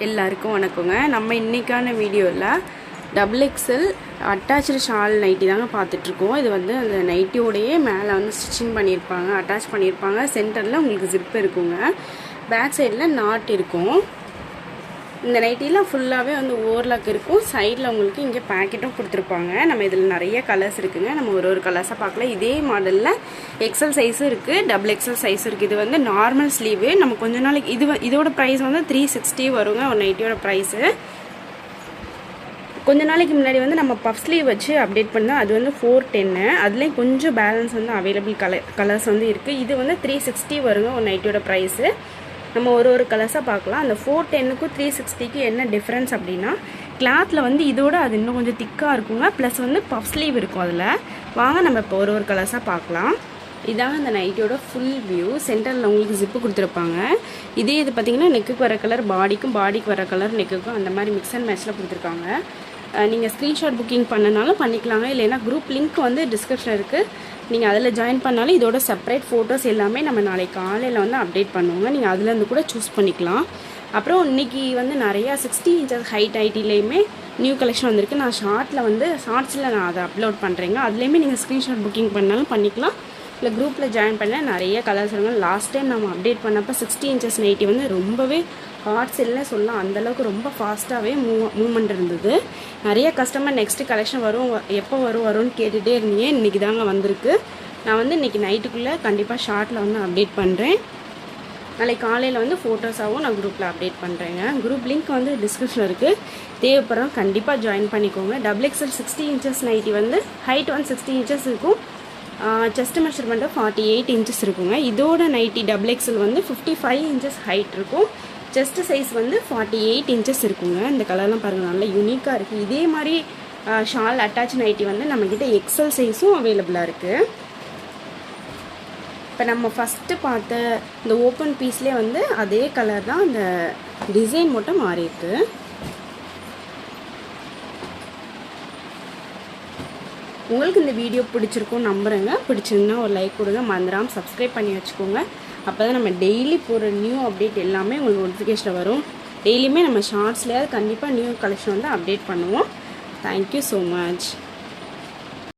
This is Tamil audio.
எல்லாருக்கும் வணக்கங்க. நம்ம இன்னைக்கான வீடியோவில் double XL attach shawl nighty தாங்க பார்த்துட்ருக்கோம். இது வந்து அந்த நைட்டியோடையே மேலே வந்து ஸ்டிச்சிங் பண்ணியிருப்பாங்க, அட்டாச் பண்ணியிருப்பாங்க. சென்டரில் உங்களுக்கு ஜிப் இருக்குங்க, பேக் சைடில் நாட் இருக்கும். இந்த நைட்டிலாம் ஃபுல்லாகவே வந்து ஓவர்லாக் இருக்கும். சைடில் உங்களுக்கு இங்கே பேக்கெட்டும் கொடுத்துருப்பாங்க. நம்ம இதில் நிறைய கலர்ஸ் இருக்குங்க. நம்ம ஒரு கலர்ஸாக பார்க்கலாம். இதே மாடலில் எக்ஸல் சைஸும் இருக்குது, டபுள் எக்ஸல் சைஸும் இருக்குது. இது வந்து நார்மல் ஸ்லீவு. நம்ம கொஞ்ச நாளைக்கு இதோட ப்ரைஸ் வந்து 360 வருங்க ஒரு நைட்டியோட ப்ரைஸு. கொஞ்ச நாளைக்கு முன்னாடி வந்து நம்ம பஃப் ஸ்லீவ் வச்சு அப்டேட் பண்ணால் அது வந்து 410. அதுலேயும் கொஞ்சம் பேலன்ஸ் வந்து அவைலபிள் கலர்ஸ் வந்து இருக்குது. இது வந்து 360 வருங்க ஒரு நைட்டியோட ப்ரைஸு. நம்ம ஒரு கலர்ஸாக பார்க்கலாம். அந்த 410க்கும் 360க்கு என்ன டிஃப்ரென்ஸ் அப்படின்னா, கிளாத்தில் வந்து இதோட அது இன்னும் கொஞ்சம் திக்காக இருக்குங்க. ப்ளஸ் வந்து பஃப் ஸ்லீவ் இருக்கும் அதில். வாங்க நம்ம இப்போ ஒரு கலர்ஸாக பார்க்கலாம். இதாங்க அந்த நைட்டியோட ஃபுல் வியூ. சென்டரில் உங்களுக்கு ஜிப்பு கொடுத்துருப்பாங்க. இது பார்த்திங்கன்னா நெக்குக்கு வர கலர் பாடிக்கும், பாடிக்கு வர கலர் நெக்குக்கும் அந்த மாதிரி மிக்ஸ் அண்ட் மேட்ச்சில் கொடுத்துருக்காங்க. நீங்கள் ஸ்க்ரீன்ஷாட் புக்கிங் பண்ணனாலும் பண்ணிக்கலாங்க. இல்லைன்னா குரூப் லிங்க் வந்து டிஸ்கிரிப்ஷனில் இருக்குது, நீங்கள் அதில் ஜாயின் பண்ணாலும் இதோட செப்பரேட் ஃபோட்டோஸ் எல்லாமே நம்ம நாளைக்கு காலையில் வந்து அப்டேட் பண்ணுவோங்க. நீங்கள் அதுலேருந்து கூட சூஸ் பண்ணிக்கலாம். அப்புறம் இன்றைக்கி வந்து நிறையா 60 inches ஹைட் ஐட்டிலையுமே நியூ கலெக்ஷன் வந்திருக்கு. நான் ஷார்ட்ஸில் நான் அதை அப்லோட் பண்ணுறேங்க. அதுலேயுமே நீங்கள் ஸ்க்ரீன்ஷாட் புக்கிங் பண்ணாலும் பண்ணிக்கலாம். இல்லை குரூப்பில் ஜாயின் பண்ண நிறைய கலர்ஸ் இருங்க. லாஸ்ட் டைம் நம்ம அப்டேட் பண்ணப்போ 60 inches நைட்டி வந்து ரொம்பவே ஹாட் செல்லே சொல்லலாம். அந்தளவுக்கு ரொம்ப ஃபாஸ்ட்டாகவே மூவ்மெண்ட் இருந்தது. நிறைய கஸ்டமர் நெக்ஸ்ட்டு கலெக்ஷன் எப்போ வரும்னு கேட்டுகிட்டே இருந்தீங்க. இன்றைக்கி தாங்க வந்திருக்கு. நான் வந்து இன்றைக்கி நைட்டுக்குள்ளே கண்டிப்பாக ஷார்ட்டில் வந்து அப்டேட் பண்ணுறேன். நாளைக்கு காலையில் வந்து ஃபோட்டோஸாகவும் நான் குரூப்பில் அப்டேட் பண்ணுறேங்க. குரூப் லிங்க் வந்து டிஸ்கிரிப்ஷனில் இருக்குது, தேவைப்படுறோம் கண்டிப்பாக ஜாயின் பண்ணிக்கோங்க. டபுள் எக்ஸல் 60 inches நைட்டி வந்து ஹைட் வந்து 60 inches இருக்கும். செஸ்ட் மெஷர்மெண்ட்டு 48 inches இருக்குங்க. இதோட நைட்டி டபுள் எக்ஸல் வந்து 55 inches ஹைட் இருக்கும். செஸ்ட் சைஸ் வந்து 48 inches இருக்குங்க. இந்த கலர்லாம் பாருங்கள், நல்லா யூனிக்காக இருக்குது. இதே மாதிரி ஷால் அட்டாச் நைட்டி வந்து நம்மக்கிட்ட எக்ஸல் சைஸும் அவைலபிளாக இருக்குது. இப்போ நம்ம ஃபஸ்ட்டு பார்த்த இந்த ஓப்பன் பீஸ்லேயே வந்து அதே கலர் தான், அந்த டிசைன் மட்டும் மாறி இருக்கு. உங்களுக்கு இந்த வீடியோ பிடிச்சிருக்கும் நம்புகிறேங்க. பிடிச்சிருந்தா ஒரு லைக் கொடுங்க, மறந்துடாமல் சப்ஸ்கிரைப் பண்ணி வச்சுக்கோங்க. அப்போ தான் நம்ம டெய்லி போகிற நியூ அப்டேட் எல்லாமே உங்களுக்கு நோட்டிஃபிகேஷனில் வரும். டெய்லியுமே நம்ம ஷார்ட்ஸ்லேயாவது கண்டிப்பாக நியூ கலெக்ஷன் வந்து அப்டேட் பண்ணுவோம். Thank you so much.